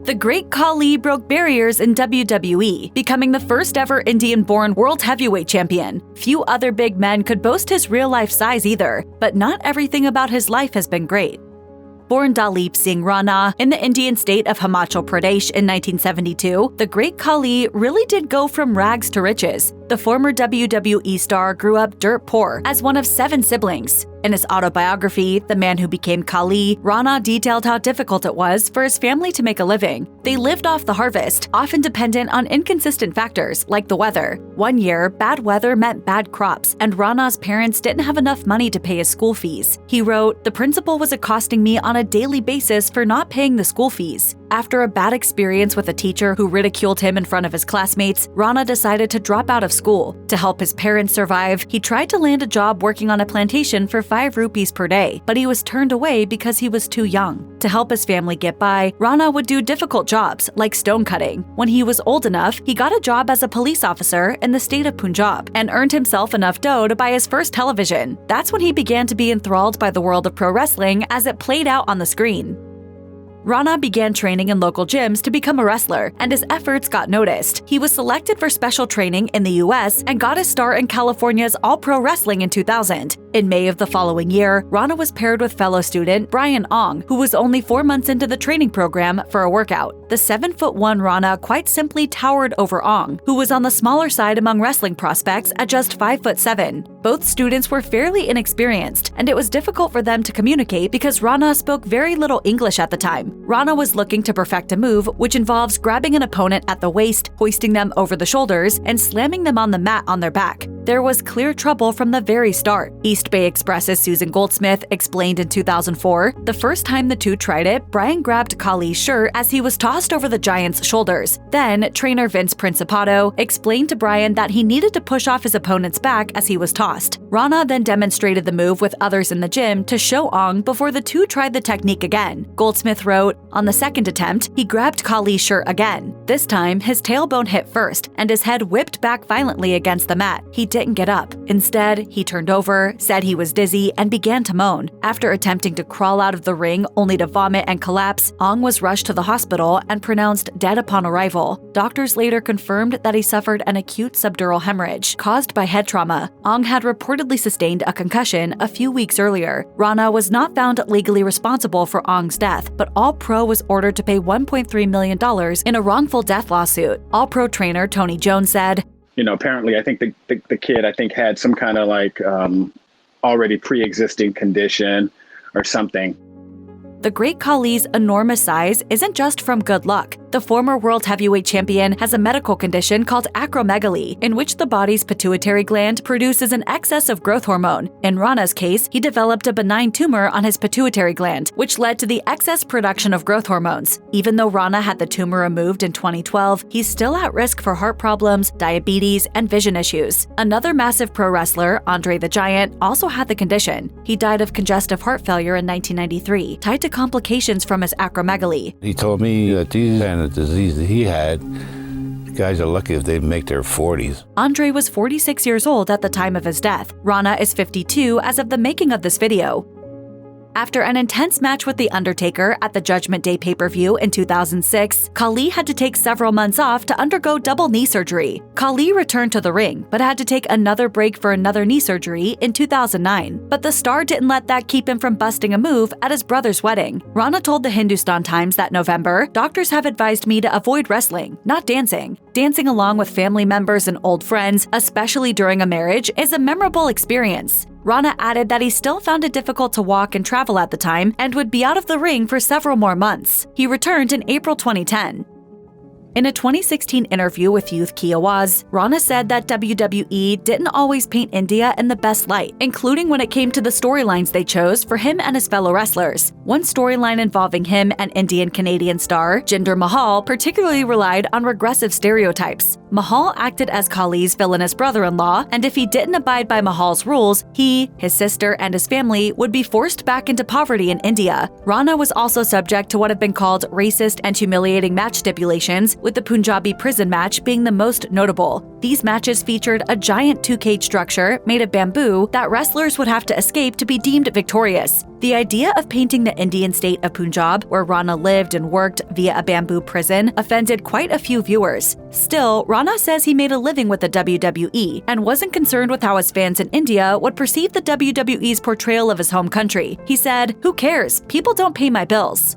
The Great Khali broke barriers in WWE, becoming the first ever Indian-born world heavyweight champion. Few other big men could boast his real-life size either, but not everything about his life has been great. Born Dalip Singh Rana in the Indian state of Himachal Pradesh in 1972, the Great Khali really did go from rags to riches. The former WWE star grew up dirt poor as one of 7 siblings. In his autobiography, The Man Who Became Khali, Rana detailed how difficult it was for his family to make a living. They lived off the harvest, often dependent on inconsistent factors like the weather. One year, bad weather meant bad crops, and Rana's parents didn't have enough money to pay his school fees. He wrote, "The principal was accosting me on a daily basis for not paying the school fees." After a bad experience with a teacher who ridiculed him in front of his classmates, Rana decided to drop out of school. To help his parents survive, he tried to land a job working on a plantation for 5 rupees per day, but he was turned away because he was too young. To help his family get by, Rana would do difficult jobs, like stone cutting. When he was old enough, he got a job as a police officer in the state of Punjab and earned himself enough dough to buy his first television. That's when he began to be enthralled by the world of pro wrestling as it played out on the screen. Rana began training in local gyms to become a wrestler, and his efforts got noticed. He was selected for special training in the US and got his start in California's All-Pro Wrestling in 2000. In May of the following year, Rana was paired with fellow student Brian Ong, who was only 4 months into the training program, for a workout. The 7'1" Rana quite simply towered over Ong, who was on the smaller side among wrestling prospects at just 5'7". Both students were fairly inexperienced, and it was difficult for them to communicate because Rana spoke very little English at the time. Rana was looking to perfect a move which involves grabbing an opponent at the waist, hoisting them over the shoulders, and slamming them on the mat on their back. There was clear trouble from the very start. East Bay Express's Susan Goldsmith explained in 2004, the first time the two tried it, Brian grabbed Khali's shirt as he was tossed over the giant's shoulders. Then, trainer Vince Principato explained to Brian that he needed to push off his opponent's back as he was tossed. Rana then demonstrated the move with others in the gym to show Ong before the two tried the technique again. Goldsmith wrote, "On the second attempt, he grabbed Khali's shirt again. This time, his tailbone hit first, and his head whipped back violently against the mat. He didn't get up. Instead, he turned over, said he was dizzy, and began to moan. After attempting to crawl out of the ring only to vomit and collapse, Ong was rushed to the hospital and pronounced dead upon arrival. Doctors later confirmed that he suffered an acute subdural hemorrhage caused by head trauma. Ong had reportedly sustained a concussion a few weeks earlier. Rana was not found legally responsible for Ong's death, but All-Pro was ordered to pay $1.3 million in a wrongful death lawsuit. All-Pro trainer Tony Jones said, apparently I think the kid had some kind of already pre-existing condition or something. The Great Khali's enormous size isn't just from good luck. The former world heavyweight champion has a medical condition called acromegaly, in which the body's pituitary gland produces an excess of growth hormone. In Rana's case, he developed a benign tumor on his pituitary gland, which led to the excess production of growth hormones. Even though Rana had the tumor removed in 2012, he's still at risk for heart problems, diabetes, and vision issues. Another massive pro wrestler, Andre the Giant, also had the condition. He died of congestive heart failure in 1993, tied to complications from his acromegaly. He told me that these kind of disease that he had, guys are lucky if they make their 40s. Andre was 46 years old at the time of his death. Rana is 52 as of the making of this video. After an intense match with The Undertaker at the Judgment Day pay-per-view in 2006, Khali had to take several months off to undergo double knee surgery. Khali returned to the ring, but had to take another break for another knee surgery in 2009. But the star didn't let that keep him from busting a move at his brother's wedding. Rana told the Hindustan Times that November, "Doctors have advised me to avoid wrestling, not dancing. Dancing along with family members and old friends, especially during a marriage, is a memorable experience." Rana added that he still found it difficult to walk and travel at the time and would be out of the ring for several more months. He returned in April 2010. In a 2016 interview with Youth Ki Awaz, Rana said that WWE didn't always paint India in the best light, including when it came to the storylines they chose for him and his fellow wrestlers. One storyline involving him and Indian-Canadian star Jinder Mahal particularly relied on regressive stereotypes. Mahal acted as Khali's villainous brother-in-law, and if he didn't abide by Mahal's rules, he, his sister, and his family would be forced back into poverty in India. Rana was also subject to what have been called racist and humiliating match stipulations, with the Punjabi prison match being the most notable. These matches featured a giant 2-cage structure made of bamboo that wrestlers would have to escape to be deemed victorious. The idea of painting the Indian state of Punjab, where Rana lived and worked via a bamboo prison, offended quite a few viewers. Still, Rana says he made a living with the WWE and wasn't concerned with how his fans in India would perceive the WWE's portrayal of his home country. He said, "Who cares? People don't pay my bills."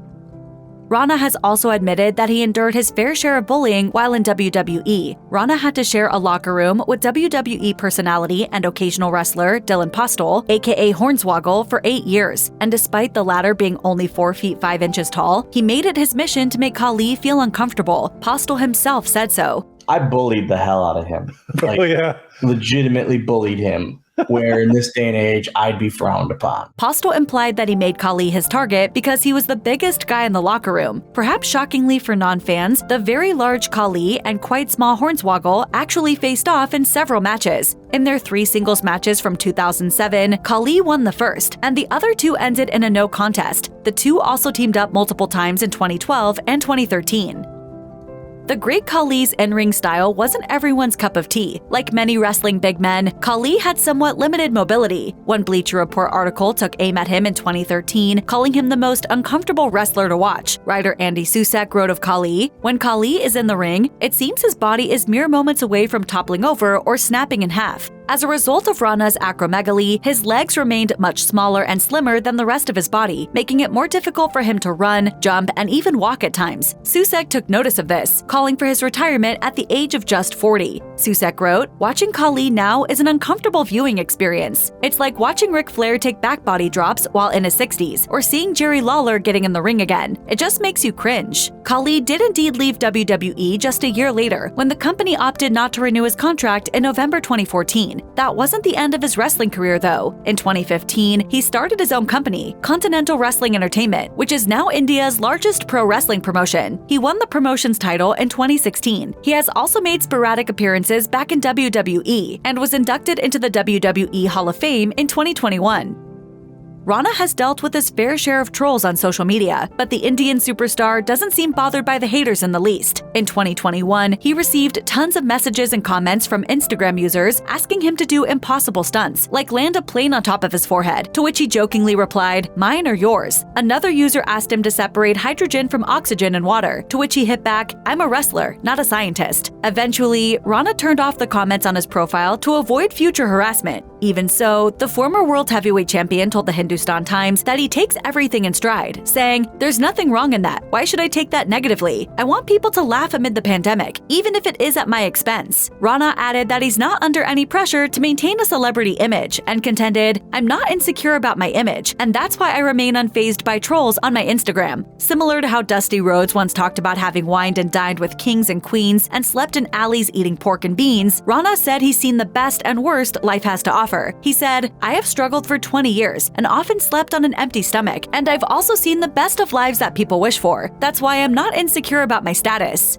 Rana has also admitted that he endured his fair share of bullying while in WWE. Rana had to share a locker room with WWE personality and occasional wrestler Dylan Postol, aka Hornswoggle, for 8 years. And despite the latter being only 4 feet 5 inches tall, he made it his mission to make Khali feel uncomfortable. Postol himself said so. I bullied the hell out of him. Legitimately bullied him. Where in this day and age, I'd be frowned upon. Postol implied that he made Khali his target because he was the biggest guy in the locker room. Perhaps shockingly for non-fans, the very large Khali and quite small Hornswoggle actually faced off in several matches. In their 3 singles matches from 2007, Khali won the first, and the other 2 ended in a no contest. The 2 also teamed up multiple times in 2012 and 2013. The Great Khali's in-ring style wasn't everyone's cup of tea. Like many wrestling big men, Khali had somewhat limited mobility. One Bleacher Report article took aim at him in 2013, calling him the most uncomfortable wrestler to watch. Writer Andy Susek wrote of Khali, "When Khali is in the ring, it seems his body is mere moments away from toppling over or snapping in half." As a result of Rana's acromegaly, his legs remained much smaller and slimmer than the rest of his body, making it more difficult for him to run, jump, and even walk at times. Susek took notice of this, calling for his retirement at the age of just 40. Susek wrote, "Watching Khali now is an uncomfortable viewing experience. It's like watching Ric Flair take back body drops while in his 60s, or seeing Jerry Lawler getting in the ring again. It just makes you cringe." Khali did indeed leave WWE just a year later, when the company opted not to renew his contract in November 2014. That wasn't the end of his wrestling career, though. In 2015, he started his own company, Continental Wrestling Entertainment, which is now India's largest pro wrestling promotion. He won the promotion's title in 2016. He has also made sporadic appearances back in WWE and was inducted into the WWE Hall of Fame in 2021. Rana has dealt with his fair share of trolls on social media, but the Indian superstar doesn't seem bothered by the haters in the least. In 2021, he received tons of messages and comments from Instagram users asking him to do impossible stunts, like land a plane on top of his forehead, to which he jokingly replied, "Mine or yours?" Another user asked him to separate hydrogen from oxygen in water, to which he hit back, "I'm a wrestler, not a scientist." Eventually, Rana turned off the comments on his profile to avoid future harassment. Even so, the former world heavyweight champion told the Hindustan Times that he takes everything in stride, saying, "There's nothing wrong in that. Why should I take that negatively? I want people to laugh amid the pandemic, even if it is at my expense." Rana added that he's not under any pressure to maintain a celebrity image and contended, "I'm not insecure about my image, and that's why I remain unfazed by trolls on my Instagram." Similar to how Dusty Rhodes once talked about having wined and dined with kings and queens and slept in alleys eating pork and beans, Rana said he's seen the best and worst life has to offer. He said, "I have struggled for 20 years and often slept on an empty stomach, and I've also seen the best of lives that people wish for. That's why I'm not insecure about my status."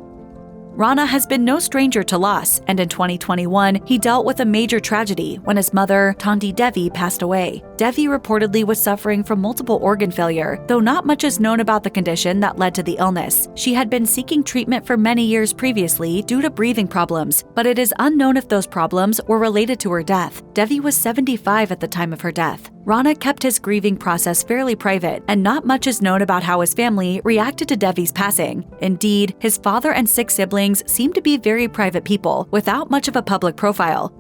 Rana has been no stranger to loss, and in 2021, he dealt with a major tragedy when his mother, Tanti Devi, passed away. Devi reportedly was suffering from multiple organ failure, though not much is known about the condition that led to the illness. She had been seeking treatment for many years previously due to breathing problems, but it is unknown if those problems were related to her death. Devi was 75 at the time of her death. Rana kept his grieving process fairly private, and not much is known about how his family reacted to Devi's passing. Indeed, his father and 6 siblings seemed to be very private people, without much of a public profile.